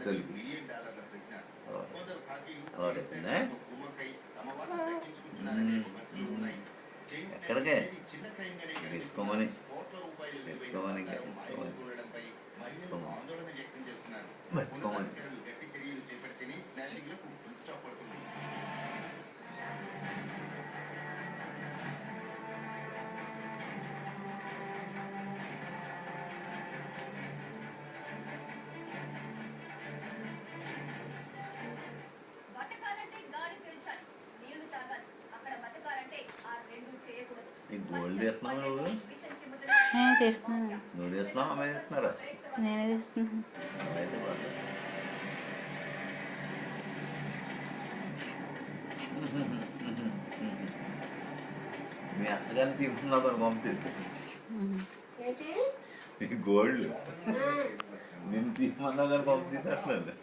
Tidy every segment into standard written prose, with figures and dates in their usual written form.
తొలిగి అలవాటైపోయిందా? ఎక్కడికే తెచ్చుకోమని తెచ్చుకోమని ఇంకా మర్చిపోమని. ఈ గోల్డ్ తీస్తున్నావు నువ్వు? తీస్తున్నాను. నువ్వు తీస్తున్నావు, అమ్మాయి తీస్తున్నారా? నేనే తీస్తున్నాను. అయితే బాగా మీ అత్తగారిని తీసుకున్నావు కొన్ని పంపిస్తే ఈ గోల్డ్ నేను తీయమన్నావు కానీ పంపిస్తే అట్లేదు.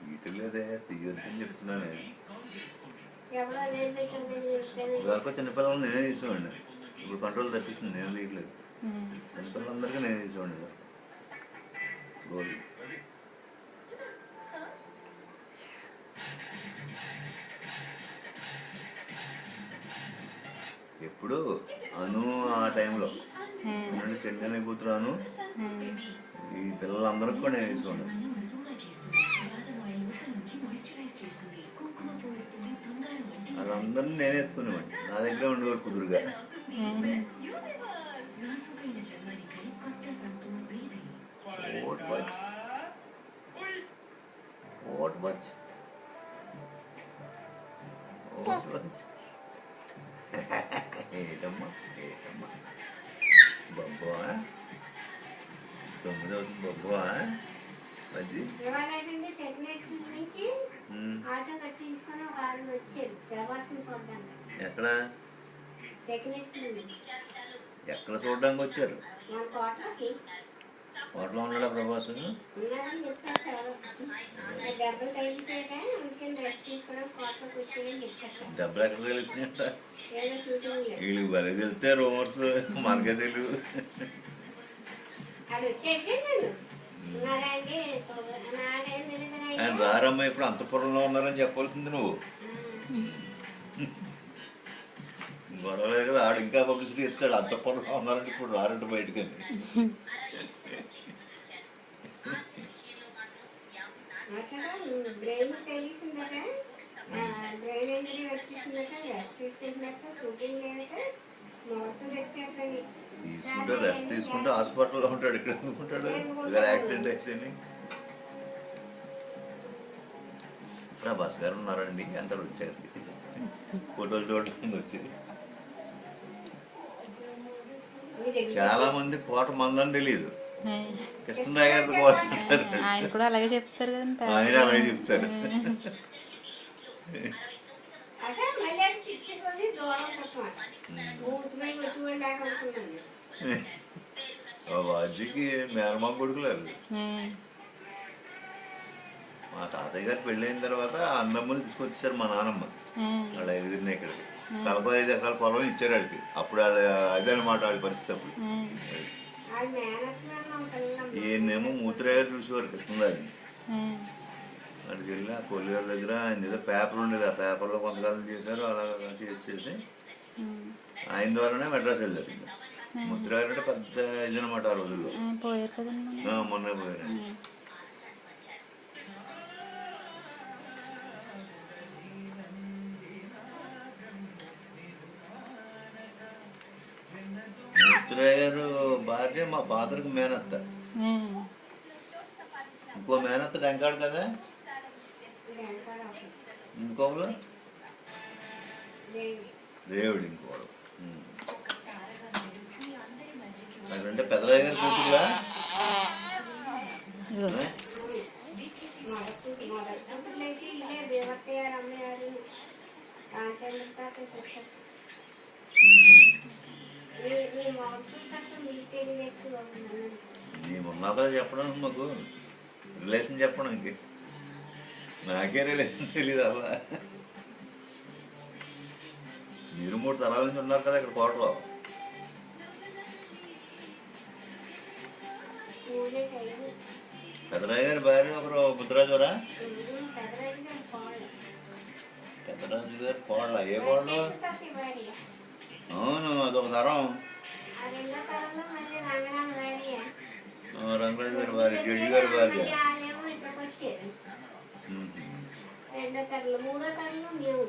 తీయట్లేదే, తీయొద్దని చెప్తున్నాను. ఇదివరకు చిన్నపిల్లలు నేనే తీసుకోండి, ఇప్పుడు కంట్రోల్ తప్పిస్తుంది, నేను తీయట్లేదు. చిన్నపిల్లలందరికీ నేనే తీసుకోండి గోల్డ్. ఎప్పుడు అను ఆ టైంలో చెన్నై కూతురు అను, ఈ పిల్లలందరికీ కూడా నేను తీసుకోండి. వాళ్ళందరినీ నేనే ఎత్తుకునేవాడిని, నా దగ్గర ఉండేవాడు కుదురుగా. ఏటమ్మా ఏటమ్మా బొబ్బా 9 అవుతుంది బొబ్బా అది. ఎక్కడ ఎక్కడ చూడడానికి వచ్చారు? కోటలో ఉన్నాడా ప్రభాస్? దెబ్బలు ఎక్కడ తెలుస్తున్నాయంట? వీళ్ళకి భలే తెలితే రూమర్స్, మనకే తెలియదు. ఆయన రారమ్మా, ఇప్పుడు అంతఃపురంలో ఉన్నారని చెప్పాల్సింది నువ్వు. గొడవలే కదా, ఆడు ఇంకా పబ్లిసిటీ ఇస్తాడు. అంతఃపురంలో ఉన్నారంటే ఇప్పుడు రారంటే బయటకని. తీసుకుంటే రెస్ట్ తీసుకుంటే హాస్పిటల్లో ఉంటాడు, ఇక్కడ ఎందుకుంటాడు? ఇద్దరు యాక్సిడెంట్ అయితేనే. ప్రభాస్ గారు ఉన్నారండి అంటారు వచ్చారు, ఫోటోలు చూడడానికి వచ్చేది. చాలా మంది కోట మందని తెలియదు, కృష్ణరాయ గారి కోట ఆయన కూడా అలాగే చెప్తారు కదండి. ఆయన అలాగే చెప్తారు. బాజీకి మేనమామ కొడుకులేరు. మా తాతయ్య గారు పెళ్ళైన తర్వాత అన్నమ్మని తీసుకొచ్చేసారు మా నాన్నమ్మ వాళ్ళ ఎదురున్న ఇక్కడికి. 45 ఎకరాల పొలం ఇచ్చారు వాడికి. అప్పుడు అదే అనమాట వాళ్ళ పరిస్థితి. అప్పుడు ఈయనేమో మూత్రయ్య గారు చూసేవారు కృష్ణరాజుని. అక్కడికి వెళ్ళి ఆ కొల్లిగారి దగ్గర ఆయన ఏదో పేపర్ ఉండేది, ఆ పేపర్లో కొంతకాలం చేశారు. అలా చేసి ఆయన ద్వారానే మెడ్రాస్ వెళ్ళారు. ముత్తురాగారు అంటే పెద్ద ఇదనమాట ఆ రోజుల్లో. మొన్న పోయారు. ముత్తురాయ గారు భార్య మా ఫాదర్కి మేనత్త. ఇంకో మేనత్త డెంకాడు కదా, ఇంకొకరు దేవుడు, ఇంకోడు. అక్కడంటే పెద్దరాయ గారి కూతురులా. మేమున్నా కదా చెప్పడానికి, మాకు రిలేషన్ చెప్పడానికి. నాకే రిలేషన్ తెలియదు అలా. మీరు 3 తరాల నుంచి ఉన్నారు కదా ఇక్కడ కోటలో. పెద్దరాజు గారి భార్య ఒకరు ముద్రాజురా. పెద్దరాజు గారి కోళ్ళ ఏ కోళ్ళు? అవును, అదొక తరం. రంగరాజు గారి భార్య, జడ్జి గారి భార్య. రెండో తరలు మూడో తరలు మేము